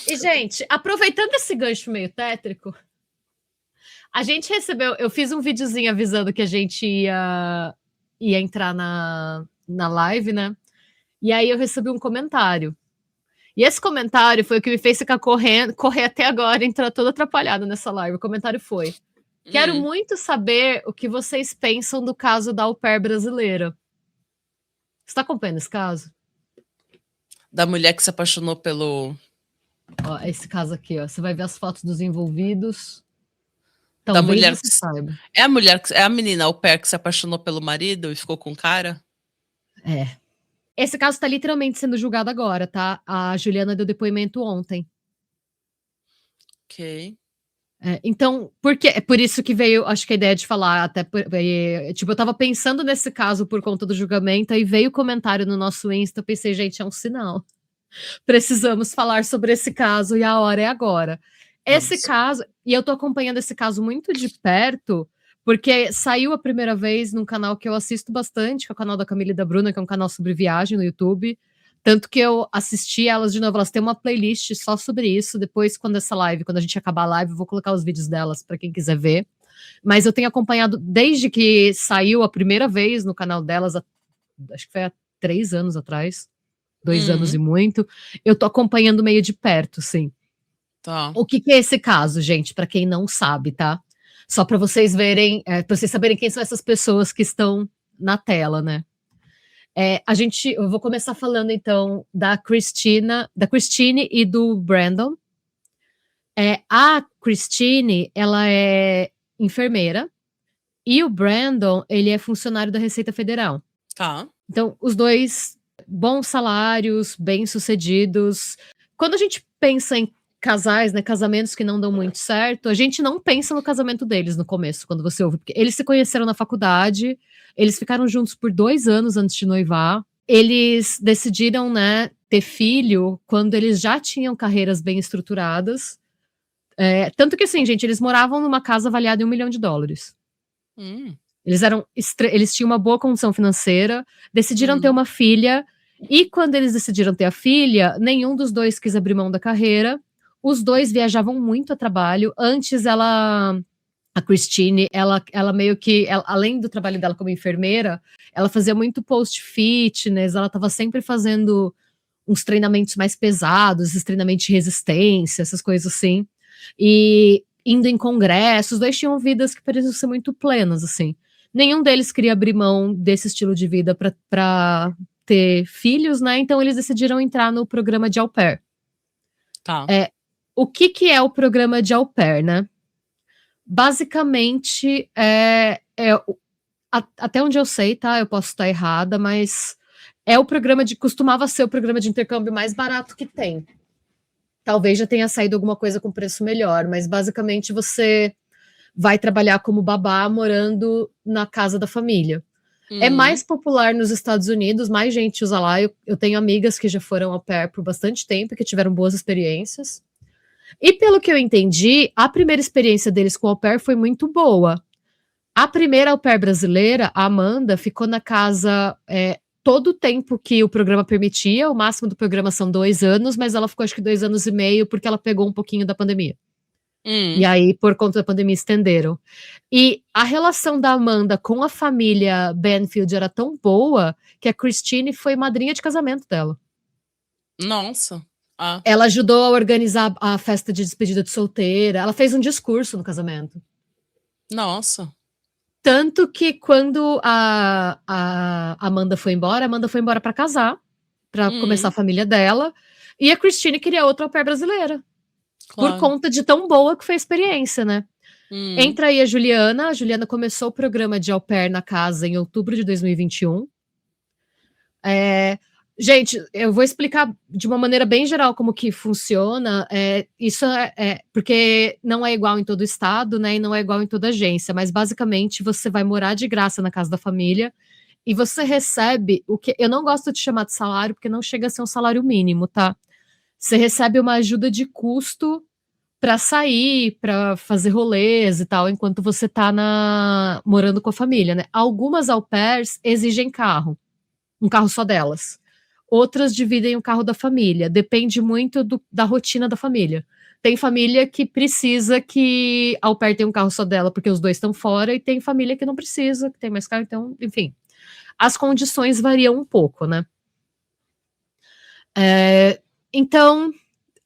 E, gente, aproveitando esse gancho meio tétrico, a gente recebeu. Eu fiz um videozinho avisando que a gente ia entrar na live, né? E aí eu recebi um comentário. E esse comentário foi o que me fez ficar correr até agora e entrar toda atrapalhada nessa live. O comentário foi: quero muito saber o que vocês pensam do caso da au pair brasileira. Você tá acompanhando esse caso? Da mulher que se apaixonou pelo... Ó, esse caso aqui, ó. Você vai ver as fotos dos envolvidos. Da Talvez mulher você saiba. É a menina au pair que se apaixonou pelo marido e ficou com o cara? É. Esse caso tá literalmente sendo julgado agora, tá? A Juliana deu depoimento ontem. Ok. Então, é por isso que veio, acho que a ideia de falar, tipo, eu tava pensando nesse caso por conta do julgamento, aí veio o comentário no nosso Insta, eu pensei, gente, é um sinal. Precisamos falar sobre esse caso e a hora é agora. Esse caso, e eu tô acompanhando esse caso muito de perto, porque saiu a primeira vez num canal que eu assisto bastante, que é o canal da Camila e da Bruna, que é um canal sobre viagem no YouTube. Tanto que eu assisti elas de novo, elas têm uma playlist só sobre isso. Depois, quando a gente acabar a live, eu vou colocar os vídeos delas para quem quiser ver. Mas eu tenho acompanhado desde que saiu a primeira vez no canal delas, acho que foi há 3 anos atrás, 2 anos e muito. Eu tô acompanhando meio de perto, sim. Tá. O que é esse caso, gente, para quem não sabe, tá? Só para vocês verem, para vocês saberem quem são essas pessoas que estão na tela, né? Eu vou começar falando então da Christine e do Brandon. A Christine, ela é enfermeira e o Brandon, ele é funcionário da Receita Federal. Tá. Então, os dois, bons salários, bem-sucedidos. Quando a gente pensa em casais, né, casamentos que não dão muito certo, a gente não pensa no casamento deles no começo, quando você ouve, porque eles se conheceram na faculdade, eles ficaram juntos por 2 anos antes de noivar, eles decidiram, né, ter filho quando eles já tinham carreiras bem estruturadas, tanto que assim, gente, eles moravam numa casa avaliada em $1 milhão. Eles tinham uma boa condição financeira, decidiram ter uma filha, e quando eles decidiram ter a filha, nenhum dos dois quis abrir mão da carreira. Os dois viajavam muito a trabalho. Antes, a Christine, ela meio que, além do trabalho dela como enfermeira, ela fazia muito post fitness, ela estava sempre fazendo uns treinamentos mais pesados, esses treinamentos de resistência, essas coisas assim. E indo em congressos, os dois tinham vidas que pareciam ser muito plenas, assim. Nenhum deles queria abrir mão desse estilo de vida para ter filhos, né? Então eles decidiram entrar no programa de au pair. Tá. O que é o programa de au pair, né? Basicamente, até onde eu sei, tá? Eu posso estar errada, mas costumava ser o programa de intercâmbio mais barato que tem. Talvez já tenha saído alguma coisa com preço melhor, mas basicamente você vai trabalhar como babá morando na casa da família. É mais popular nos Estados Unidos, mais gente usa lá. Eu tenho amigas que já foram au pair por bastante tempo e que tiveram boas experiências. E pelo que eu entendi, a primeira experiência deles com au pair foi muito boa. A primeira au pair brasileira, a Amanda, ficou na casa todo o tempo que o programa permitia. O máximo do programa são 2 anos, mas ela ficou acho que 2 anos e meio porque ela pegou um pouquinho da pandemia. E aí, por conta da pandemia, estenderam. E a relação da Amanda com a família Banfield era tão boa que a Christine foi madrinha de casamento dela. Nossa. Ela ajudou a organizar a festa de despedida de solteira. Ela fez um discurso no casamento. Nossa. Tanto que quando a Amanda foi embora para casar, para começar a família dela. E a Christine queria outra au pair brasileira. Claro. Por conta de tão boa que foi a experiência, né? Entra aí a Juliana. A Juliana começou o programa de au pair na casa em outubro de 2021. Gente, eu vou explicar de uma maneira bem geral como que funciona. Isso porque não é igual em todo estado, né? E não é igual em toda agência. Mas basicamente você vai morar de graça na casa da família e você recebe o que eu não gosto de chamar de salário, porque não chega a ser um salário mínimo, tá? Você recebe uma ajuda de custo para sair, para fazer rolês e tal, enquanto você tá morando com a família, né? Algumas au pairs exigem carro, um carro só delas. outras dividem o carro da família. Depende muito da rotina da família. Tem família que precisa que a au pair tenha um carro só dela porque os dois estão fora, e tem família que não precisa, que tem mais carro, então, enfim. As condições variam um pouco, né? Então,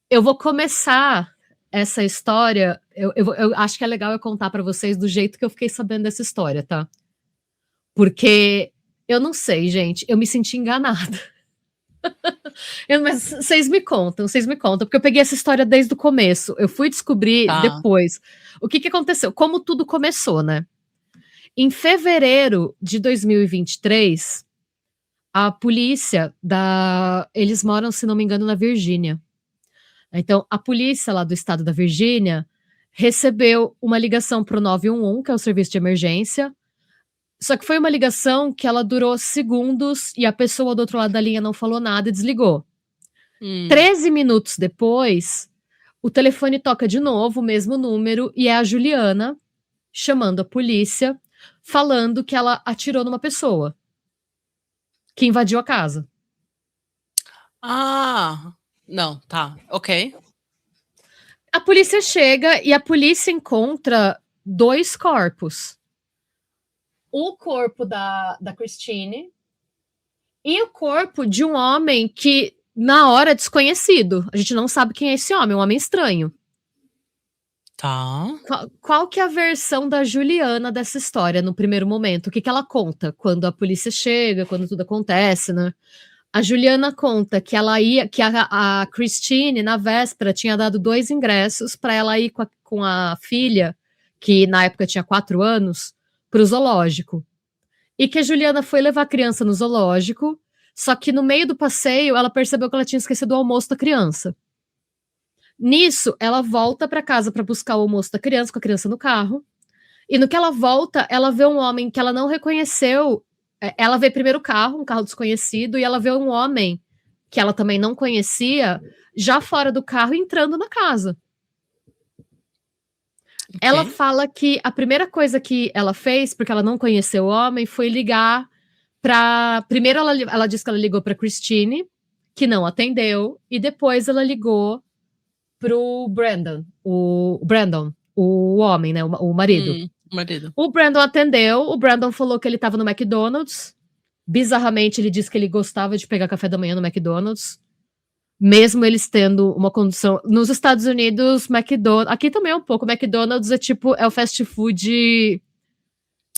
eu vou começar essa história. Eu acho que é legal eu contar para vocês do jeito que eu fiquei sabendo dessa história, tá? Porque eu não sei, gente, eu me senti enganada. Mas vocês me contam, porque eu peguei essa história desde o começo. Eu fui descobrir depois o que aconteceu, como tudo começou, né? Em fevereiro de 2023, a polícia eles moram, se não me engano, na Virgínia. Então, a polícia lá do estado da Virgínia recebeu uma ligação para o 911, que é o serviço de emergência. Só que foi uma ligação que ela durou segundos e a pessoa do outro lado da linha não falou nada e desligou. 13 minutos depois, o telefone toca de novo, o mesmo número, e é a Juliana chamando a polícia, falando que ela atirou numa pessoa que invadiu a casa. Não, tá, ok. A polícia chega e a polícia encontra 2 corpos. O corpo da Christine e o corpo de um homem que, na hora, desconhecido. A gente não sabe quem é esse homem, um homem estranho. Tá. Qual que é a versão da Juliana dessa história no primeiro momento? O que ela conta quando a polícia chega, quando tudo acontece, né? A Juliana conta que a Christine, na véspera, tinha dado 2 ingressos para ela ir com a filha, que na época tinha 4 anos, para o zoológico. E que a Juliana foi levar a criança no zoológico, só que no meio do passeio ela percebeu que ela tinha esquecido o almoço da criança. Nisso, ela volta para casa para buscar o almoço da criança, com a criança no carro. E no que ela volta, ela vê um homem que ela não reconheceu. Ela vê primeiro o carro, um carro desconhecido, e ela vê um homem que ela também não conhecia, já fora do carro, entrando na casa. Okay. Ela fala que a primeira coisa que ela fez, porque ela não conheceu o homem, foi ligar para. Primeiro, ela disse que ela ligou para Christine, que não atendeu, e depois ela ligou pro Brandon, o homem, né, o marido. O Brandon atendeu, o Brandon falou que ele estava no McDonald's. Bizarramente, ele disse que ele gostava de pegar café da manhã no McDonald's, mesmo eles tendo uma condição. Nos Estados Unidos, McDonald's. Aqui também é um pouco. McDonald's é o fast food.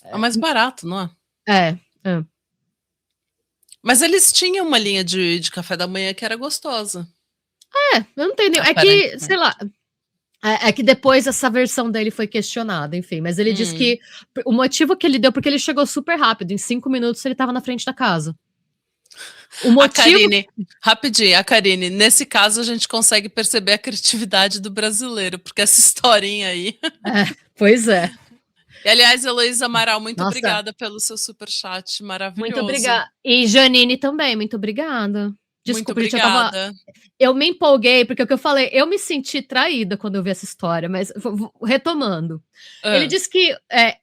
É mais barato, não é? É. Mas eles tinham uma linha de café da manhã que era gostosa. Eu não tenho. É que, sei lá. É que depois essa versão dele foi questionada, enfim. Mas ele disse que o motivo que ele deu, porque ele chegou super rápido, em 5 minutos ele estava na frente da casa. O motivo... A Karine, nesse caso a gente consegue perceber a criatividade do brasileiro, porque essa historinha aí... Pois é. E, aliás, Heloísa Amaral, muito obrigada pelo seu superchat maravilhoso. Muito obrigada. E Janine também, muito obrigada. Desculpa, muito obrigada. Eu me empolguei, porque o que eu falei, eu me senti traída quando eu vi essa história, mas retomando. Ele disse que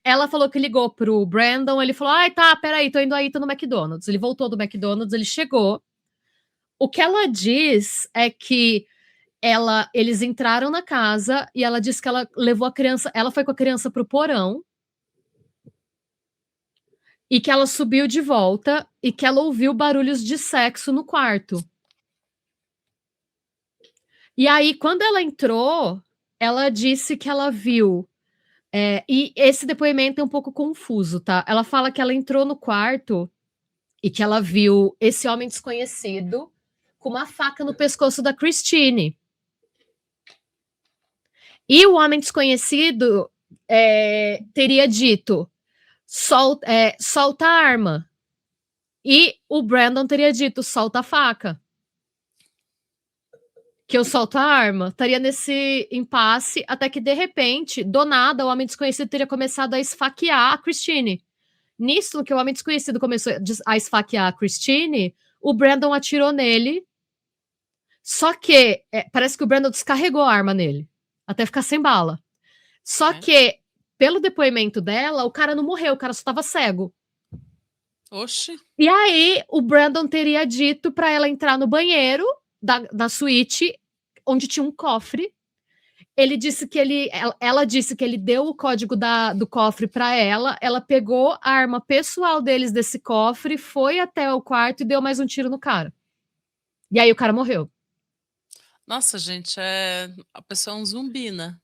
ela falou que ligou pro Brandon, ele falou, peraí, tô indo aí, tô no McDonald's. Ele voltou do McDonald's, ele chegou. O que ela diz é que eles entraram na casa e ela disse que ela levou a criança, ela foi com a criança pro porão, e que ela subiu de volta e que ela ouviu barulhos de sexo no quarto. E aí, quando ela entrou, ela disse que ela viu... e esse depoimento é um pouco confuso, tá? Ela fala que ela entrou no quarto e que ela viu esse homem desconhecido com uma faca no pescoço da Christine. E o homem desconhecido teria dito... solta a arma. E o Brandon teria dito, solta a faca. Que eu solto a arma. Estaria nesse impasse, até que, de repente, do nada, o homem desconhecido teria começado a esfaquear a Christine. Nisso, que o homem desconhecido começou a esfaquear a Christine, o Brandon atirou nele. Só que, parece que o Brandon descarregou a arma nele, até ficar sem bala. Só que, pelo depoimento dela, o cara não morreu, o cara só estava cego. Oxi. E aí, o Brandon teria dito pra ela entrar no banheiro da suíte, onde tinha um cofre. Ele disse que ela disse que ele deu o código do cofre pra ela pegou a arma pessoal deles desse cofre, foi até o quarto e deu mais um tiro no cara. E aí o cara morreu. Nossa, gente, a pessoa é um zumbi, né?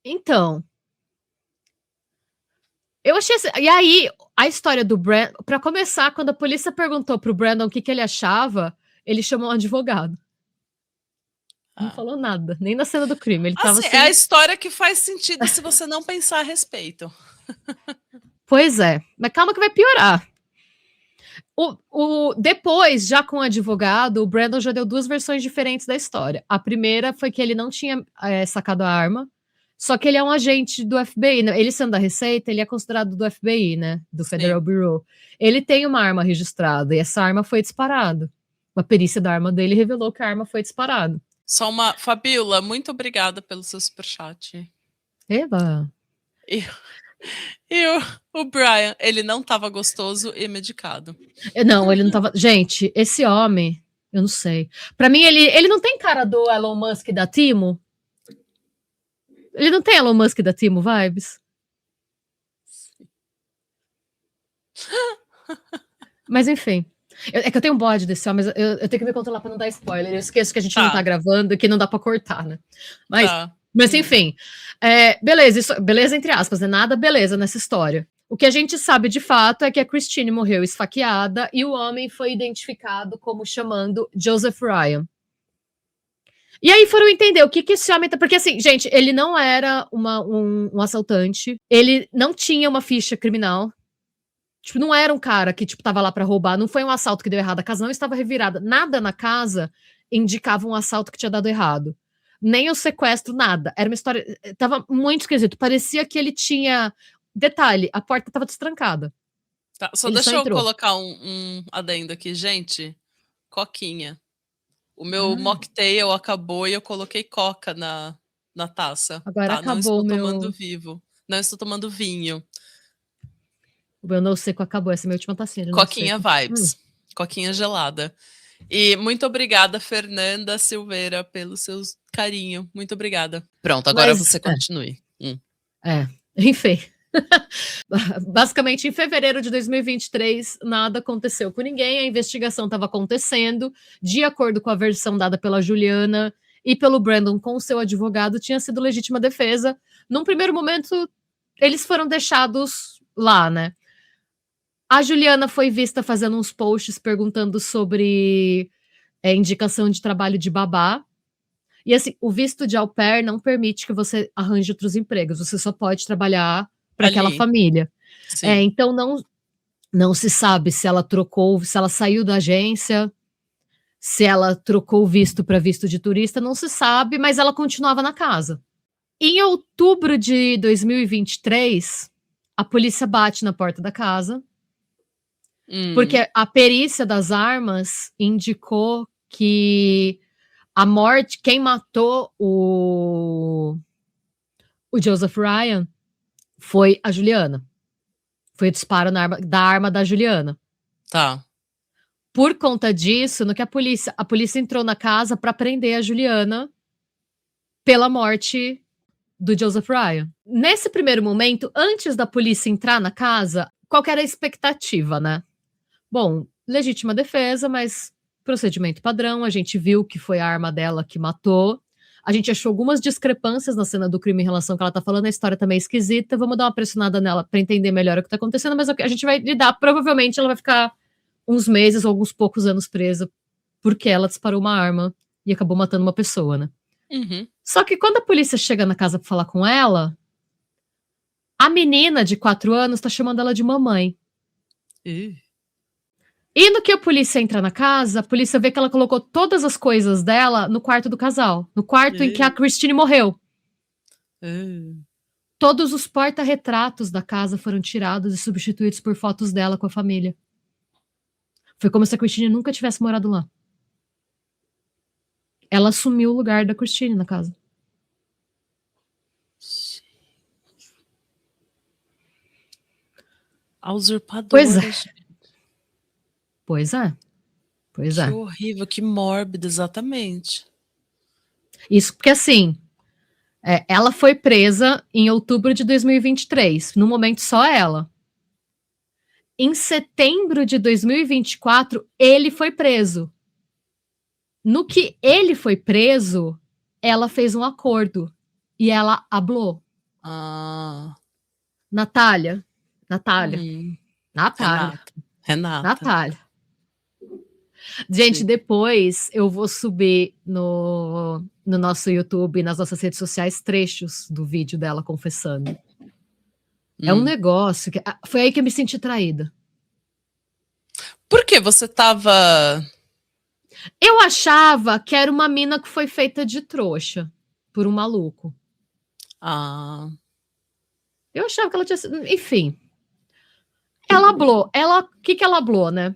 Então, eu achei assim, e aí a história do Brandon, pra começar, quando a polícia perguntou pro Brandon o que ele achava, ele chamou um advogado. Não Ah. falou nada, nem na cena do crime. Ele tava Assim, é a assim. história que faz sentido se você não pensar a respeito. Pois é, mas calma que vai piorar. Depois, já com o advogado, o Brandon já deu duas versões diferentes da história. A primeira foi que ele não tinha sacado a arma, só que ele é um agente do FBI, né? Ele sendo da Receita, ele é considerado do FBI, né? Do Federal Sim. Bureau. Ele tem uma arma registrada e essa arma foi disparada. Uma perícia da arma dele revelou que a arma foi disparada. Só uma. Fabiola, muito obrigada pelo seu superchat. Eva! E, e o Brian, ele não estava gostoso e medicado. Não, ele não tava. Gente, esse homem, eu não sei. Pra mim, ele não tem cara do Elon Musk da Timo? Ele não tem Elon Musk da Timo vibes? Mas enfim. É que eu tenho um bode desse homem, mas eu tenho que me controlar pra não dar spoiler. Eu esqueço que a gente não tá gravando e que não dá pra cortar, né? Mas enfim. Beleza, beleza entre aspas, né? Nada beleza nessa história. O que a gente sabe de fato é que a Christine morreu esfaqueada e o homem foi identificado como chamando Joseph Ryan. E aí foram entender o que esse homem tá. Porque assim, gente, ele não era um assaltante, ele não tinha uma ficha criminal. Tipo, não era um cara que, tipo, tava lá pra roubar, não foi um assalto que deu errado, a casa não estava revirada, nada na casa indicava um assalto que tinha dado errado. Nem o sequestro, nada. Era uma história, tava muito esquisito, parecia que ele tinha, detalhe, a porta tava destrancada. Tá, só Ele deixa eu entrou. colocar um adendo aqui, gente. Coquinha. O meu mocktail acabou e eu coloquei coca na taça. Agora Tá, não acabou estou o tomando meu. vivo. Não estou tomando vinho. O meu no seco acabou, essa é a minha última tacinha de no Coquinha seco. vibes. Coquinha gelada. E muito obrigada, Fernanda Silveira, pelo seu carinho. Muito obrigada. Pronto, agora Mas, você continue. Enfim. Basicamente, em fevereiro de 2023, nada aconteceu com ninguém, a investigação estava acontecendo, de acordo com a versão dada pela Juliana e pelo Brandon com o seu advogado, tinha sido legítima defesa. Num primeiro momento, eles foram deixados lá, né? A Juliana foi vista fazendo uns posts perguntando sobre indicação de trabalho de babá. E assim, o visto de au pair não permite que você arranje outros empregos, você só pode trabalhar para aquela Ali. família. Sim. Então não se sabe se ela trocou, se ela saiu da agência, se ela trocou o visto para visto de turista, não se sabe, mas ela continuava na casa. Em outubro de 2023, a polícia bate na porta da casa, porque a perícia das armas indicou que a morte, quem matou o Joseph Ryan foi a Juliana. Foi o disparo da arma da Juliana. Tá. Por conta disso, no que a polícia entrou na casa para prender a Juliana pela morte do Joseph Ryan. Nesse primeiro momento, antes da polícia entrar na casa, qual era a expectativa, né? Bom, legítima defesa, mas procedimento padrão, a gente viu que foi a arma dela que matou. A gente achou algumas discrepâncias na cena do crime em relação ao que ela tá falando, a história tá meio esquisita, vamos dar uma pressionada nela para entender melhor o que tá acontecendo, mas a gente vai lidar, provavelmente ela vai ficar uns meses ou alguns poucos anos presa porque ela disparou uma arma e acabou matando uma pessoa, né? Só que quando a polícia chega na casa pra falar com ela, a menina de 4 anos tá chamando ela de mamãe. E no que a polícia entra na casa, a polícia vê que ela colocou todas as coisas dela no quarto do casal, no quarto em que a Christine morreu. Todos os porta-retratos da casa foram tirados e substituídos por fotos dela com a família. Foi como se a Christine nunca tivesse morado lá. Ela assumiu o lugar da Christine na casa. A usurpadora. Pois é. Pois é. Pois Que é. horrível, que mórbido, exatamente. Isso porque, assim, ela foi presa em outubro de 2023. No momento, só ela. Em setembro de 2024, ele foi preso. No que ele foi preso, ela fez um acordo. E ela hablou. Ah. Natália. Renata. Gente, Sim. depois eu vou subir no nosso YouTube, nas nossas redes sociais, trechos do vídeo dela confessando. É um negócio que foi aí que eu me senti traída. Por que você tava... Eu achava que era uma mina que foi feita de trouxa por um maluco. Ah. Eu achava que ela tinha sido... Enfim. Ela hablou. O que ela hablou, né?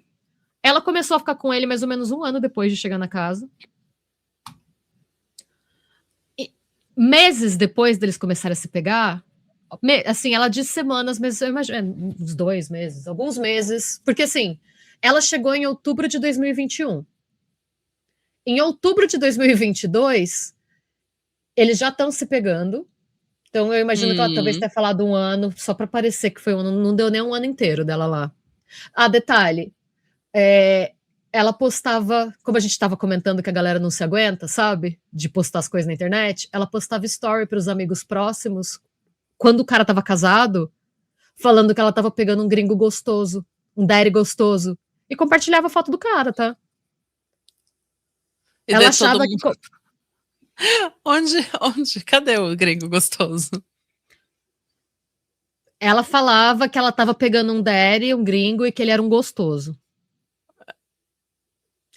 Ela começou a ficar com ele mais ou menos um ano depois de chegar na casa. E meses depois deles começarem a se pegar, assim, ela disse semanas, mas eu imagino, uns 2 meses, alguns meses, porque assim, ela chegou em outubro de 2021. Em outubro de 2022, eles já estão se pegando. Então eu imagino que ela talvez tenha falado um ano, só para parecer que foi um ano, não deu nem um ano inteiro dela lá. Ah, detalhe, ela postava, como a gente estava comentando que a galera não se aguenta, sabe? De postar as coisas na internet, ela postava story para os amigos próximos, quando o cara tava casado, falando que ela tava pegando um gringo gostoso, um daddy gostoso, e compartilhava a foto do cara, tá? E Ela daí todo achava mundo... que... Onde? Cadê o gringo gostoso? Ela falava que ela tava pegando um daddy, um gringo, e que ele era um gostoso.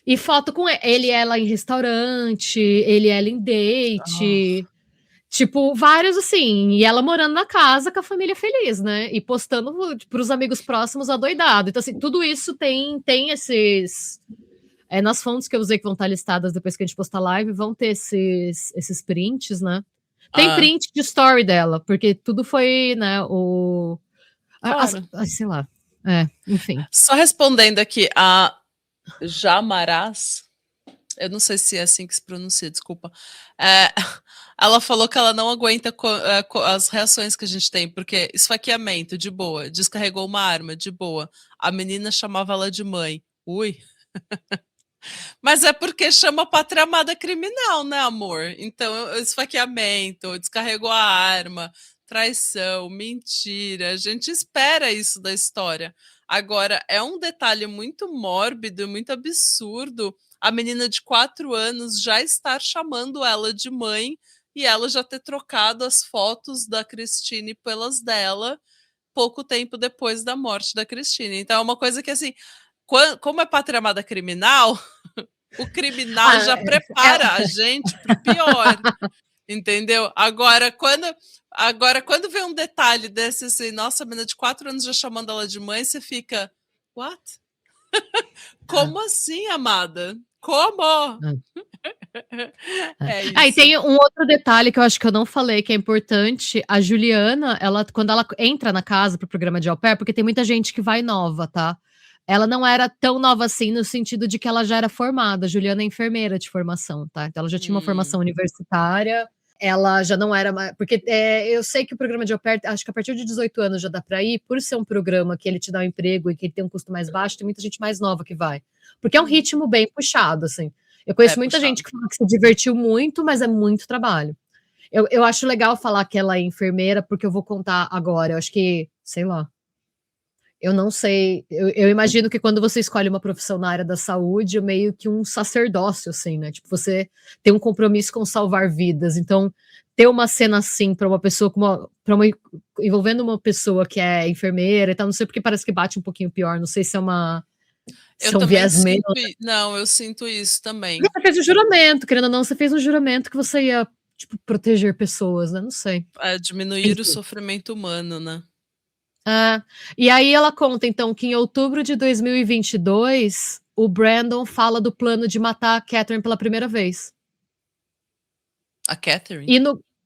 E foto com ele e ela em restaurante, ele e ela em date, tipo, vários assim, e ela morando na casa com a família feliz, né? E postando pros amigos próximos adoidado. Então, assim, tudo isso tem esses... nas fontes que eu usei que vão estar listadas depois que a gente postar live, vão ter esses prints, né? Tem print de story dela, porque tudo foi, né, Claro. sei lá. Enfim. Só respondendo aqui, a Jamarás, eu não sei se é assim que se pronuncia, desculpa. Ela falou que ela não aguenta as reações que a gente tem, porque esfaqueamento, de boa. Descarregou uma arma, de boa. A menina chamava ela de mãe. Ui. Mas é porque chama pátria amada criminal, né, amor? Então, esfaqueamento, descarregou a arma, traição, mentira. A gente espera isso da história. Agora, é um detalhe muito mórbido, muito absurdo a menina de 4 anos já estar chamando ela de mãe e ela já ter trocado as fotos da Christine pelas dela pouco tempo depois da morte da Christine. Então, é uma coisa que, assim, como é pátria amada criminal, o criminal já prepara a gente para o pior, entendeu? Agora, quando vem um detalhe desse, assim, nossa, a menina de 4 anos já chamando ela de mãe, você fica, what? Como assim, amada? Como? É isso. E tem um outro detalhe que eu acho que eu não falei, que é importante. A Juliana, quando ela entra na casa pro programa de au pair, porque tem muita gente que vai nova, tá? Ela não era tão nova assim, no sentido de que ela já era formada. A Juliana é enfermeira de formação, tá? Então ela já tinha uma formação universitária. Ela já não era mais... Porque eu sei que o programa de au pair, acho que a partir de 18 anos já dá pra ir, por ser um programa que ele te dá um emprego e que ele tem um custo mais baixo, tem muita gente mais nova que vai. Porque é um ritmo bem puxado, assim. Eu conheço muita gente que fala que se divertiu muito, mas é muito trabalho. Eu acho legal falar que ela é enfermeira, porque eu vou contar agora. Eu acho que, sei lá. Eu não sei. Eu imagino que quando você escolhe uma profissão na área da saúde, é meio que um sacerdócio, assim, né? Tipo, você tem um compromisso com salvar vidas. Então, ter uma cena assim para uma pessoa envolvendo uma pessoa que é enfermeira e tal, não sei porque parece que bate um pouquinho pior. Não sei se é uma. Eu também sinto, não, eu sinto isso também. Você fez um juramento, querendo ou não, você fez um juramento que você ia, tipo, proteger pessoas, né? Não sei. Diminuir o sofrimento humano, né? E aí ela conta, então, que em outubro de 2022, o Brandon fala do plano de matar a Catherine pela primeira vez. A Catherine?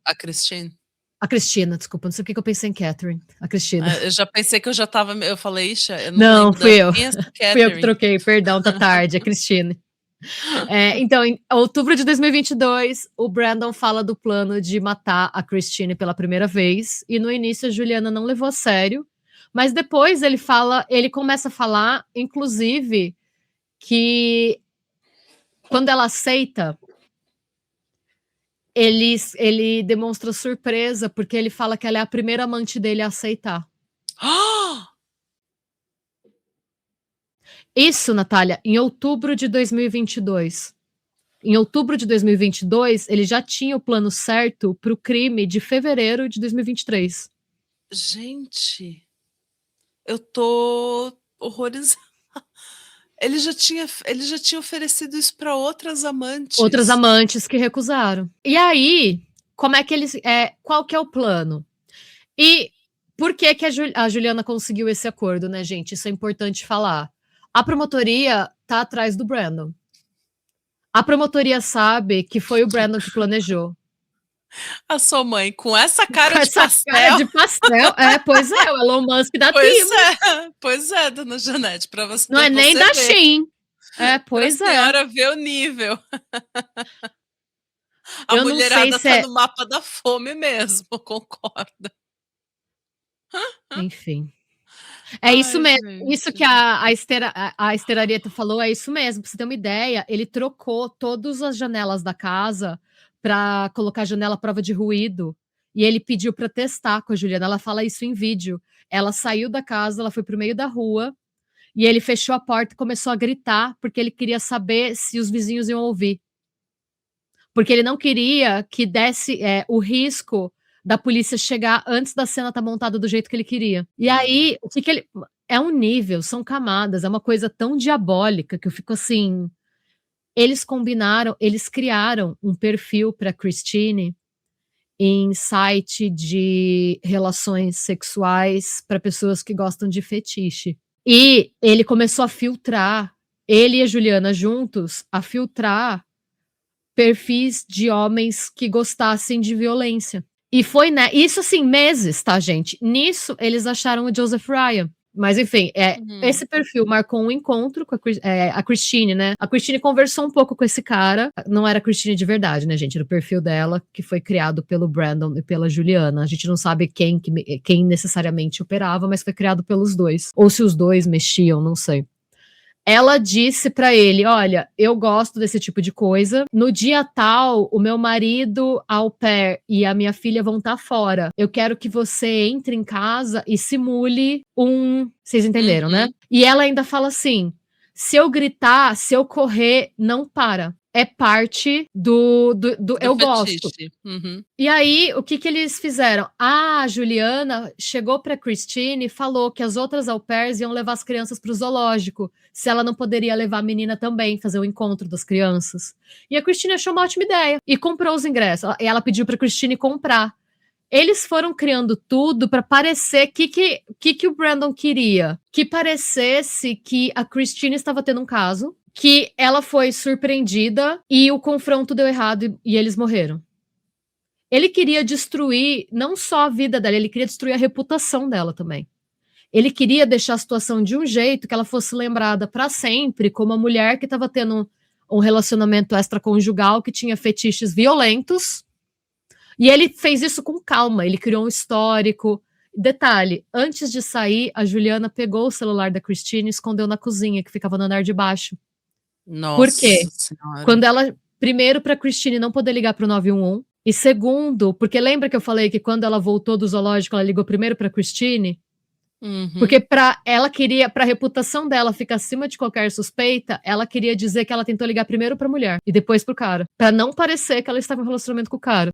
A Christine? A Cristina, desculpa, não sei porque que eu pensei em Catherine. A Cristina. Eu já pensei que eu falei, ixi, eu Não, lembro fui eu. quem é essa Fui eu que Catherine? troquei, perdão, tá tarde, é Cristina. Então, em outubro de 2022, o Brandon fala do plano de matar a Christine pela primeira vez, e no início a Juliana não levou a sério, mas depois ele começa a falar, inclusive, que quando ela aceita, ele demonstra surpresa, porque ele fala que ela é a primeira amante dele a aceitar. Isso, Natália, em outubro de 2022. Em outubro de 2022, ele já tinha o plano certo para o crime de fevereiro de 2023. Gente, eu tô horrorizada. Ele já tinha oferecido isso para outras amantes. Outras amantes que recusaram. E aí, como é que eles. Qual que é o plano? E por que, que a Juliana conseguiu esse acordo, né, gente? Isso é importante falar. A promotoria tá atrás do Brandon. A promotoria sabe que foi o Brandon que planejou. A sua mãe, com essa cara Com de essa pastel. cara de pastel. Pois é, o Elon Musk da Pois é, dona Janete, para você não é nem da ver. Shein. Pois pra senhora ver o nível. A Eu não sei mulherada se tá no mapa da fome mesmo, concorda? Enfim. Isso mesmo. Gente. Isso que a Esterarieta falou, é isso mesmo. Pra você ter uma ideia, ele trocou todas as janelas da casa para colocar a janela à prova de ruído. E ele pediu para testar com a Juliana. Ela fala isso em vídeo. Ela saiu da casa, ela foi pro meio da rua. E ele fechou a porta e começou a gritar, porque ele queria saber se os vizinhos iam ouvir. Porque ele não queria que desse o risco da polícia chegar antes da cena estar montada do jeito que ele queria. E aí, o que ele. É um nível, são camadas, é uma coisa tão diabólica que eu fico assim. Eles combinaram, eles criaram um perfil para Christine em site de relações sexuais para pessoas que gostam de fetiche. E ele começou a filtrar, ele e a Juliana juntos, a filtrar perfis de homens que gostassem de violência. E foi, né? Isso assim, meses, tá, gente? Nisso, eles acharam o Joseph Ryan. Mas, enfim, esse perfil marcou um encontro com a Christine, né? A Christine conversou um pouco com esse cara. Não era a Christine de verdade, né, gente? Era o perfil dela, que foi criado pelo Brandon e pela Juliana. A gente não sabe quem necessariamente operava, mas foi criado pelos dois. Ou se os dois mexiam, não sei. Ela disse pra ele: olha, eu gosto desse tipo de coisa. No dia tal, o meu marido, au pair e a minha filha vão estar fora. Eu quero que você entre em casa e simule um. Vocês entenderam, né? E ela ainda fala assim: se eu gritar, se eu correr, não para. É parte do eu gosto. E aí, o que eles fizeram? A Juliana chegou para Christine e falou que as outras au pairs iam levar as crianças para o zoológico, se ela não poderia levar a menina também, fazer o encontro das crianças. E a Christine achou uma ótima ideia e comprou os ingressos. E ela pediu para Christine comprar. Eles foram criando tudo para parecer que o Brandon queria. Que parecesse que a Christine estava tendo um caso, que ela foi surpreendida e o confronto deu errado e eles morreram. Ele queria destruir não só a vida dela, ele queria destruir a reputação dela também. Ele queria deixar a situação de um jeito que ela fosse lembrada para sempre como uma mulher que estava tendo um relacionamento extraconjugal, que tinha fetiches violentos. E ele fez isso com calma, ele criou um histórico. Detalhe, antes de sair, a Juliana pegou o celular da Christine e escondeu na cozinha, que ficava no andar de baixo. Nossa. Por quê? Senhora. Quando ela, primeiro, para Christine não poder ligar para o 911, e segundo, porque lembra que eu falei que quando ela voltou do zoológico, ela ligou primeiro para Christine? Porque ela queria, para a reputação dela ficar acima de qualquer suspeita, ela queria dizer que ela tentou ligar primeiro para a mulher e depois pro cara, para não parecer que ela estava em relacionamento com o cara.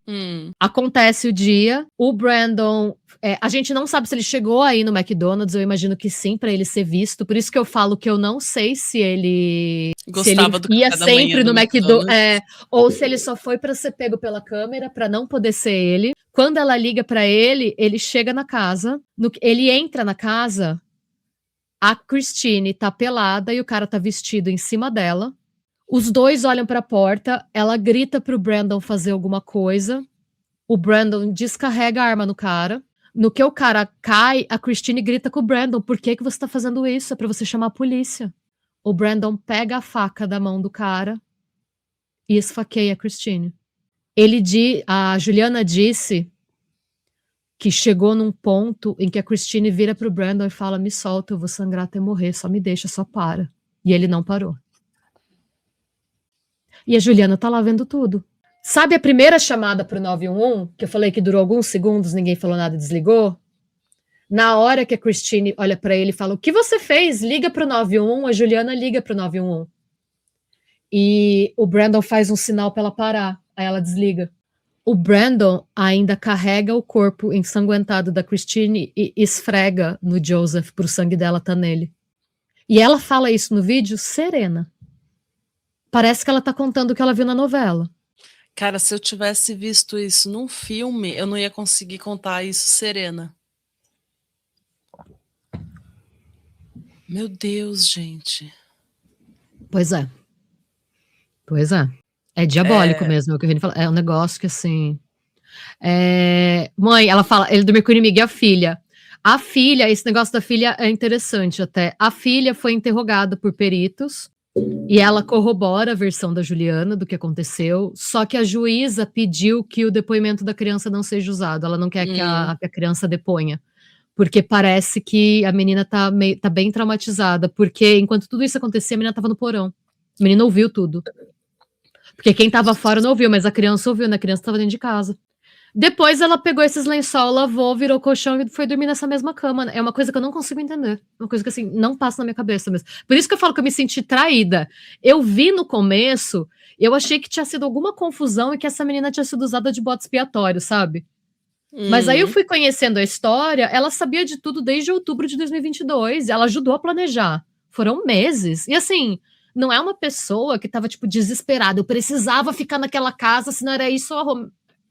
Acontece o dia, o Brandon, a gente não sabe se ele chegou aí no McDonald's, eu imagino que sim, para ele ser visto, por isso que eu falo que eu não sei se ele gostava do ia café da manhã sempre do no McDonald's, ou se ele só foi para ser pego pela câmera, para não poder ser ele. Quando ela liga para ele, ele chega na casa, ele entra na casa, a Christine tá pelada e o cara tá vestido em cima dela. Os dois olham para a porta, ela grita pro Brandon fazer alguma coisa. O Brandon descarrega a arma no cara. No que o cara cai, a Christine grita com o Brandon: por que você tá fazendo isso? É pra você chamar a polícia. O Brandon pega a faca da mão do cara e esfaqueia a Christine. A Juliana disse que chegou num ponto em que a Christine vira pro Brandon e fala: me solta, eu vou sangrar até morrer, só me deixa, só para. E ele não parou. E a Juliana tá lá vendo tudo. Sabe a primeira chamada pro 911, que eu falei que durou alguns segundos, ninguém falou nada e desligou? Na hora que a Christine olha pra ele e fala: o que você fez? Liga pro 911, a Juliana liga pro 911. E o Brandon faz um sinal pra ela parar, aí ela desliga. O Brandon ainda carrega o corpo ensanguentado da Christine e esfrega no Joseph pro sangue dela tá nele. E ela fala isso no vídeo serena. Parece que ela tá contando o que ela viu na novela. Cara, se eu tivesse visto isso num filme, eu não ia conseguir contar isso serena. Meu Deus, gente. Pois é. Pois é. É diabólico mesmo, é o que o Reni fala. É um negócio que, assim... Mãe, ela fala, ele dormiu com o inimigo e a filha. A filha, esse negócio da filha é interessante até. A filha foi interrogada por peritos e ela corrobora a versão da Juliana do que aconteceu, só que a juíza pediu que o depoimento da criança não seja usado. Ela não quer que a criança deponha. Porque parece que a menina tá bem traumatizada, porque enquanto tudo isso acontecia, a menina tava no porão. A menina ouviu tudo. Porque quem tava fora não ouviu, mas a criança ouviu, né? A criança tava dentro de casa. Depois ela pegou esses lençol, lavou, virou colchão e foi dormir nessa mesma cama. É uma coisa que eu não consigo entender. Uma coisa que, assim, não passa na minha cabeça mesmo. Por isso que eu falo que eu me senti traída. Eu vi no começo, eu achei que tinha sido alguma confusão e que essa menina tinha sido usada de bode expiatório, sabe? Mas aí eu fui conhecendo a história, ela sabia de tudo desde outubro de 2022, ela ajudou a planejar. Foram meses. E assim, não é uma pessoa que tava, tipo, desesperada. Eu precisava ficar naquela casa, senão era isso.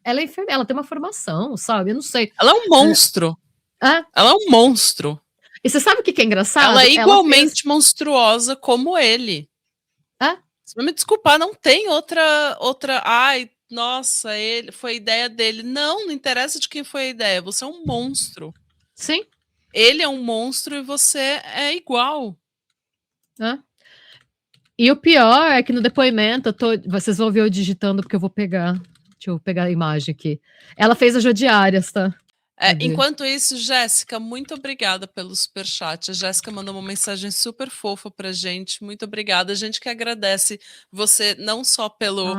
Ela é enfermeira, ela tem uma formação, sabe? Eu não sei. Ela é um monstro. É. Ela é um monstro. E você sabe o que é engraçado? Ela é igualmente monstruosa como ele. É? Se vai me desculpar, não tem outra. Ai, nossa, ele foi a ideia dele. Não interessa de quem foi a ideia. Você é um monstro. Sim. Ele é um monstro e você é igual. É. E o pior é que no depoimento, vocês vão ver eu digitando porque eu vou pegar. Deixa eu pegar a imagem aqui. Ela fez as jodiárias, tá? Enquanto isso, Jéssica, muito obrigada pelo superchat. A Jéssica mandou uma mensagem super fofa pra gente. Muito obrigada. A gente que agradece você não só pelo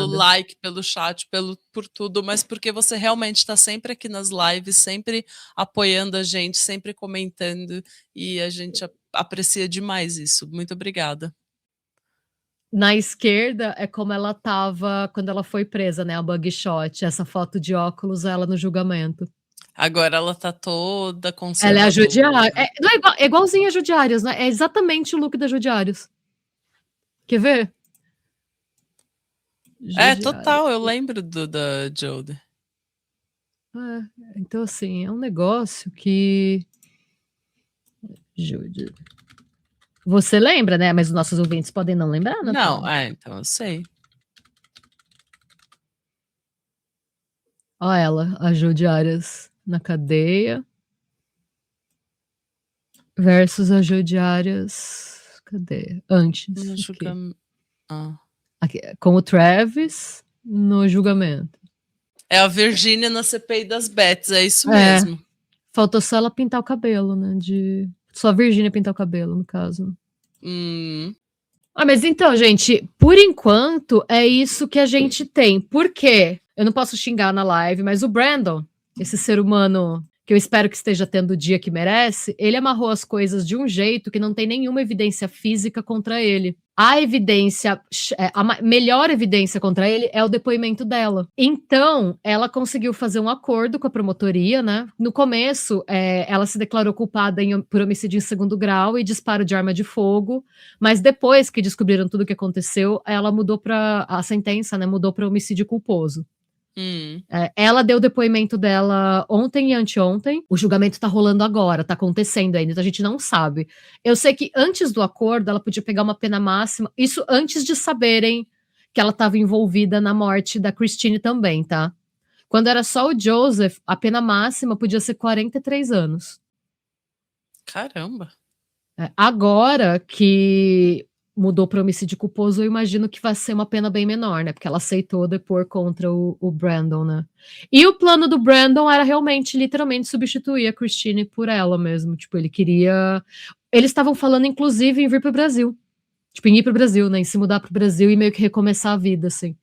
like, pelo chat, por tudo, mas porque você realmente está sempre aqui nas lives, sempre apoiando a gente, sempre comentando, e a gente aprecia demais isso. Muito obrigada. Na esquerda é como ela tava quando ela foi presa, né? A bugshot. Essa foto de óculos, ela no julgamento. Agora ela tá toda conservadora. Ela é a Judiária. Não é igualzinha a Judiárias, né? É exatamente o look da Judiárias. Quer ver? Total, eu lembro da Jodie. Então, assim, é um negócio que... Júlia. Você lembra, né? Mas os nossos ouvintes podem não lembrar, Natal. Não, então eu sei. Ó ela, a Judiárias na cadeia versus a Judiárias... Cadê? Antes. Aqui, com o Travis no julgamento. É a Virgínia na CPI das Bets, é isso mesmo. Faltou só ela pintar o cabelo, né? Só a Virgínia pintar o cabelo, no caso. Mas então, gente, por enquanto é isso que a gente tem. Por quê? Eu não posso xingar na live, mas o Brandon, esse ser humano que eu espero que esteja tendo o dia que merece, ele amarrou as coisas de um jeito que não tem nenhuma evidência física contra ele. A evidência, a melhor evidência contra ele é o depoimento dela. Então, ela conseguiu fazer um acordo com a promotoria, né? No começo, ela se declarou culpada por homicídio em segundo grau e disparo de arma de fogo, mas depois que descobriram tudo o que aconteceu, ela mudou a sentença, né? Mudou para homicídio culposo. Ela deu o depoimento dela ontem e anteontem. O julgamento tá rolando agora, tá acontecendo ainda, então a gente não sabe. Eu sei que antes do acordo ela podia pegar uma pena máxima, isso antes de saberem que ela estava envolvida na morte da Christine também, tá? Quando era só o Joseph, a pena máxima podia ser 43 anos. Caramba. Agora que mudou para homicídio culposo, eu imagino que vai ser uma pena bem menor, né? Porque ela aceitou depor contra o Brandon, né? E o plano do Brandon era realmente, literalmente, substituir a Christine por ela mesmo. Tipo, ele queria... Eles estavam falando, inclusive, em vir pro Brasil. Tipo, em ir pro Brasil, né? Em se mudar pro Brasil e meio que recomeçar a vida, assim.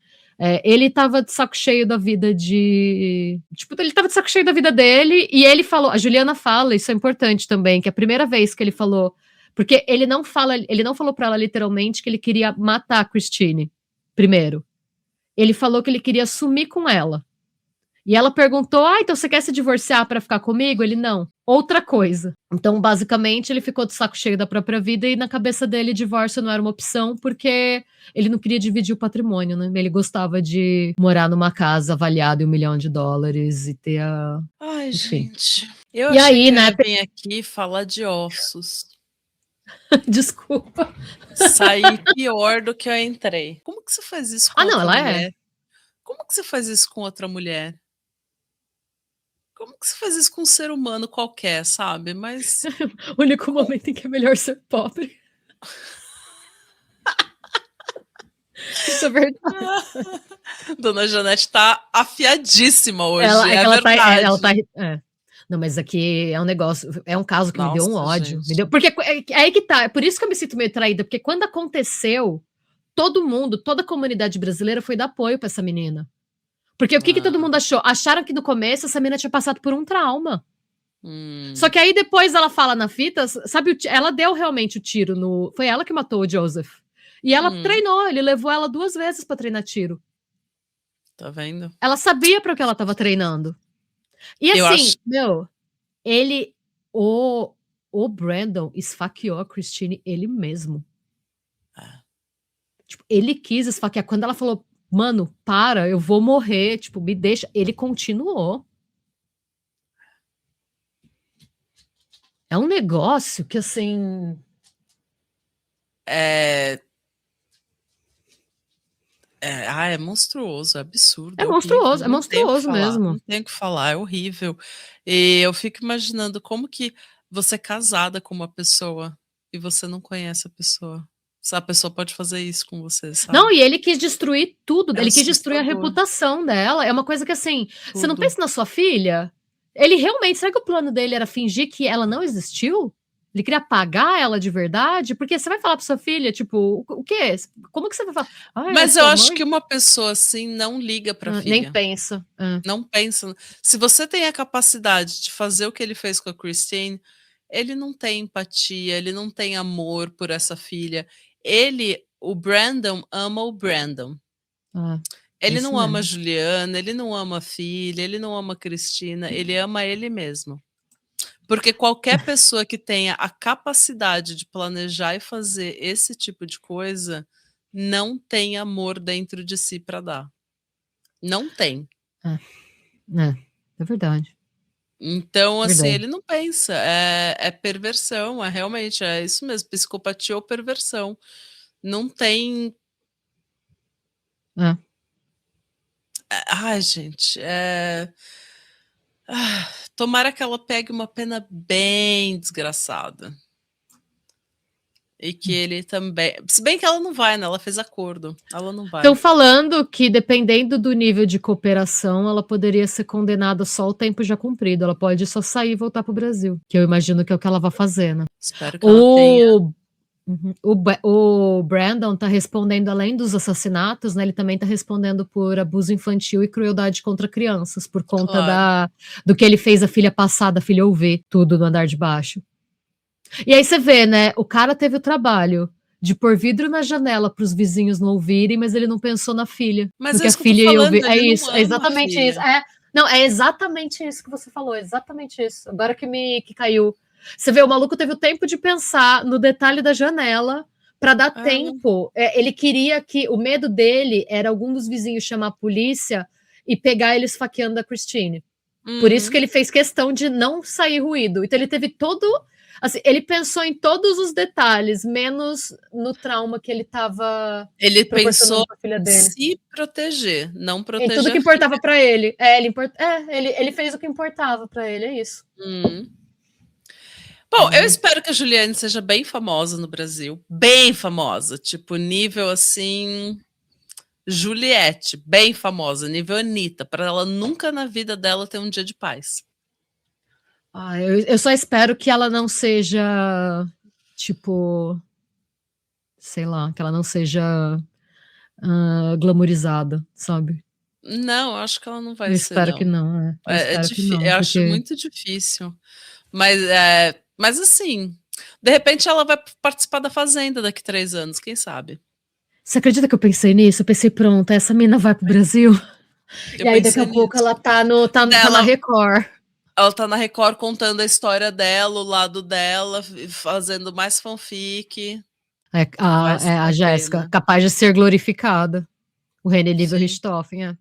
Ele tava de saco cheio da vida de... Tipo, ele tava de saco cheio da vida dele e ele falou... A Juliana fala, isso é importante também, que é a primeira vez que ele falou... Porque ele não falou pra ela literalmente que ele queria matar a Christine, primeiro. Ele falou que ele queria sumir com ela. E ela perguntou, então você quer se divorciar pra ficar comigo? Ele, não. Outra coisa. Então, basicamente, ele ficou de saco cheio da própria vida e na cabeça dele, divórcio não era uma opção porque ele não queria dividir o patrimônio, né? Ele gostava de morar numa casa avaliada em $1 milhão e ter a... Ai, Enfim. gente. Eu E achei aí, que eu né? ia vir aqui falar de ossos. Desculpa. Saí pior do que eu entrei. Como que você faz isso com outra ela mulher? Como que você faz isso com outra mulher? Como que você faz isso com um ser humano qualquer, sabe? Mas O único momento em que é melhor ser pobre. Isso é verdade. Dona Janete tá afiadíssima hoje, Ela verdade. Não, mas aqui é um negócio, é um caso que me deu um Nossa, ódio. gente. Porque é aí que tá, é por isso que eu me sinto meio traída, porque quando aconteceu, todo mundo, toda a comunidade brasileira foi dar apoio pra essa menina. Porque o que todo mundo achou? Acharam que no começo essa menina tinha passado por um trauma. Só que aí depois ela fala na fita, sabe, ela deu realmente o tiro no... Foi ela que matou o Joseph. E ela treinou, ele levou ela 2 vezes pra treinar tiro. Tá vendo? Ela sabia para o que ela tava treinando. E assim, o Brandon esfaqueou a Christine ele mesmo. Tipo, ele quis esfaquear. Quando ela falou, mano, para, eu vou morrer, tipo, me deixa. Ele continuou. É um negócio que, assim... É monstruoso, é absurdo, É horrível, monstruoso, é não tenho o que monstruoso falar, mesmo. não tenho o que falar, é horrível. E eu fico imaginando como que você é casada com uma pessoa e você não conhece a pessoa. Se a pessoa pode fazer isso com você, sabe? Não, e ele quis destruir tudo, É ele quis destruir a assustador. reputação dela. É uma coisa que, assim, você não Tudo. pensa na sua filha? Ele realmente, será que o plano dele era fingir que ela não existiu? Ele queria apagar ela de verdade? Porque você vai falar pra sua filha, tipo, o quê? Como que você vai falar? Mas eu acho que uma pessoa assim não liga pra filha. Nem pensa. Não pensa. Se você tem a capacidade de fazer o que ele fez com a Christine, ele não tem empatia, ele não tem amor por essa filha. O Brandon ama o Brandon. Ele não ama a Juliana, ele não ama a filha, ele não ama a Cristina, ele ama ele mesmo. Porque qualquer pessoa que tenha a capacidade de planejar e fazer esse tipo de coisa não tem amor dentro de si para dar. Não tem. É verdade. Então, assim, ele não pensa, é perversão, realmente, é isso mesmo, psicopatia ou perversão. Não tem... Ai, gente, tomara que ela pegue uma pena bem desgraçada. E que ele também... Se bem que ela não vai, né? Ela fez acordo. Ela não vai. Estão falando que, dependendo do nível de cooperação, ela poderia ser condenada só o tempo já cumprido. Ela pode só sair e voltar pro Brasil. Que eu imagino que é o que ela vai fazer, né? Espero que ela tenha. O Brandon tá respondendo, além dos assassinatos, né? Ele também tá respondendo por abuso infantil e crueldade contra crianças, por conta do que ele fez a filha passada, a filha ouvir tudo no andar de baixo. E aí você vê, né? O cara teve o trabalho de pôr vidro na janela para os vizinhos não ouvirem, mas ele não pensou na filha. Mas é isso que eu tô falando, é isso, é exatamente isso. Não, é exatamente isso que você falou, exatamente isso. Agora que caiu. Você vê, o maluco teve o tempo de pensar no detalhe da janela para dar tempo. Ele queria que... O medo dele era algum dos vizinhos chamar a polícia e pegar ele esfaqueando a Christine. Por isso que ele fez questão de não sair ruído. Então ele teve todo... Assim, ele pensou em todos os detalhes, menos no trauma que ele estava Ele pensou proporcionando para a filha em dele. se proteger, não Em tudo proteger que a filha. importava para ele. Ele fez o que importava para ele, é isso. Bom, eu espero que a Juliane seja bem famosa no Brasil. Bem famosa. Tipo, nível assim. Juliette, bem famosa, nível Anitta, para ela nunca na vida dela ter um dia de paz. Eu só espero que ela não seja, tipo, sei lá, que ela não seja glamourizada, sabe? Não, eu acho que ela não Eu vai ser, espero que não. não, eu espero que não, Eu acho porque muito difícil. Mas assim, de repente ela vai participar da Fazenda daqui 3 anos, quem sabe? você acredita que eu pensei nisso? Eu pensei, pronto, essa mina vai pro Brasil. Eu E aí daqui pensei a pouco nisso. ela tá na Record. Ela tá na Record contando a história dela, o lado dela, fazendo mais fanfic. Vai A ser Jéssica, pena. capaz de ser glorificada. O René Nível Sim. Richthofen, é.